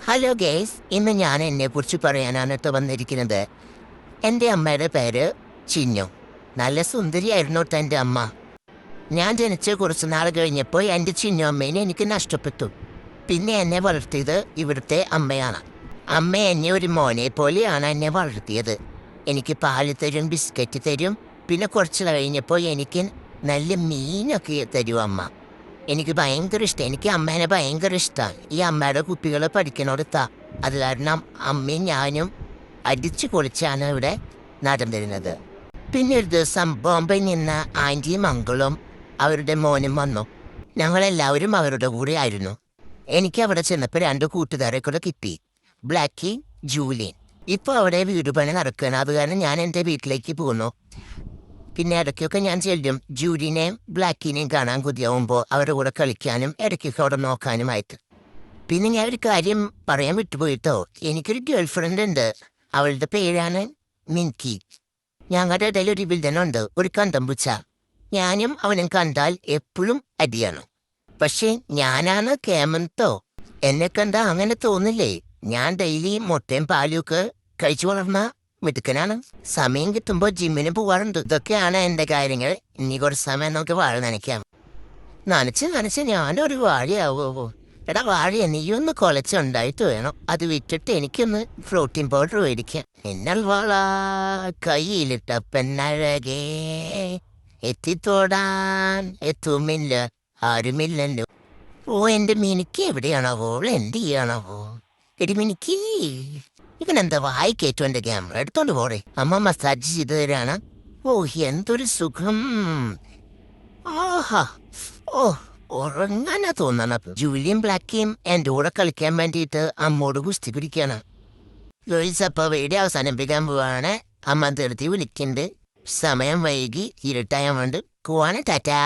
Hello guys, ഇന്ന് ഞാൻ എന്നെക്കുറിച്ച് പറയാനാണ് കേട്ടോ വന്നിരിക്കുന്നത്. എൻ്റെ അമ്മയുടെ പേര് ചിന്നു. നല്ല സുന്ദരിയായിരുന്നു കേട്ടോ എൻ്റെ അമ്മ. ഞാൻ ജനിച്ച കുറച്ച് നാൾ കഴിഞ്ഞപ്പോൾ എൻ്റെ ചിന്നു അമ്മേനെ എനിക്ക് നഷ്ടപ്പെട്ടു. പിന്നെ എന്നെ വളർത്തിയത് ഇവിടുത്തെ അമ്മയാണ്. അമ്മ എന്നെ ഒരു മോനെ പോലെയാണ് എന്നെ വളർത്തിയത്. എനിക്ക് പാല് തരും, ബിസ്ക്കറ്റ് തരും. പിന്നെ കുറച്ച് കഴിഞ്ഞപ്പോൾ എനിക്ക് നല്ല മീനൊക്കെ തരും അമ്മ. എനിക്ക് ഭയങ്കര ഇഷ്ടം. എനിക്ക് അമ്മേനെ ഭയങ്കര ഇഷ്ടമാണ്. ഈ അമ്മയുടെ കുട്ടികൾ പഠിക്കണോടത്താ. അത് കാരണം അമ്മയും ഞാനും അടിച്ചു പൊളിച്ചാണ് ഇവിടെ നടന്നിരുന്നത്. പിന്നെ ഒരു ദിവസം ബോംബെയിൽ നിന്ന് ആൻറ്റിയും അങ്കിളും അവരുടെ മോനും വന്നു. ഞങ്ങളെല്ലാവരും അവരുടെ കൂടെ ആയിരുന്നു. എനിക്ക് അവിടെ ചെന്നപ്പോൾ 2 കൂട്ടുകാരെ കൂടെ കിട്ടി, ബ്ലാക്കി, ജൂലിയൻ. ഇപ്പോൾ അവിടെ വീട് പണി നടക്കുകയാണ്. അത് കാരണം ഞാൻ എൻ്റെ വീട്ടിലേക്ക് പോകുന്നു. പിന്നെ ഇടയ്ക്കൊക്കെ ഞാൻ ചെല്ലും ജൂലിനെയും ബ്ലാക്കിനെയും കാണാൻ കൊതിയാവുമ്പോൾ അവരുടെ കൂടെ കളിക്കാനും ഇടയ്ക്കൊക്കെ അവിടെ നോക്കാനുമായിട്ട്. പിന്നെ ഞാൻ ഒരു കാര്യം പറയാൻ വിട്ടുപോയിട്ടോ. എനിക്കൊരു ഗേൾ ഫ്രണ്ട് ഉണ്ട്. അവളുടെ പേരാണ് മിൻകി. ഞങ്ങളുടെ ഇടയിൽ ഒരു വില്ലനുണ്ട്, ഒരു കണ്ടംപുച്ച. ഞാനും അവനും കണ്ടാൽ എപ്പോഴും അടിയാണ്. പക്ഷേ ഞാനാണ് കേമന്തോ. എന്നെ കണ്ടാൽ അങ്ങനെ തോന്നില്ലേ? ഞാൻ ഡെയിലി മുട്ടയും പാലും ഒക്കെ കഴിച്ചു വളർന്ന മിടുക്കനാണ്. സമയം കിട്ടുമ്പോൾ ജിമ്മിന് പോവാറുണ്ട്. ഇതൊക്കെയാണ് എൻ്റെ കാര്യങ്ങൾ. ഇനി കുറച്ച് സമയം നമുക്ക് വാഴ നനയ്ക്കാം. നനച്ച് ഞാനൊരു വാഴയാവോ? എടാ വാഴയെ നീയൊന്ന് കുളച്ചുണ്ടായിട്ട് വേണം. അത് വിറ്റിട്ട് എനിക്കൊന്ന് പ്രോട്ടീൻ പൗഡർ മേടിക്കാം. എന്നാൽ വാള കയ്യിലിട്ട പെണ്ണഴകേ, എത്തിത്തോടാൻ എത്തുമില്ല ആരുമില്ലല്ലോ. ഓ, എൻ്റെ മിനിക്ക് എവിടെയാണാവോ? എന്ത് ചെയ്യാണാവോ? എടി മിനിക്ക്, ഇവനെന്താ വായിക്കേറ്റു? എൻ്റെ ക്യാമറ എടുത്തോണ്ട് പോടെ. അമ്മ മസാജ് ചെയ്തു തരാണ്. ഓ, എന്തൊരു സുഖം. ആഹാ, ഓ, ഉറങ്ങാനാ തോന്നണം. ജൂലിയും ബ്ലാക്കിയും എൻ്റെ കൂടെ കളിക്കാൻ വേണ്ടിയിട്ട് അമ്മോട് ഗുസ്തി പിടിക്കാണ്. ഗേൾസ്, അപ്പോൾ വീഡിയോ അവസാനിപ്പിക്കാൻ പോവാണ്. അമ്മ തീർത്തി വിളിക്കുന്നുണ്ട്. സമയം വൈകി, ഇരുട്ടായ കൊണ്ട് പോവാണ്. ടാറ്റാ.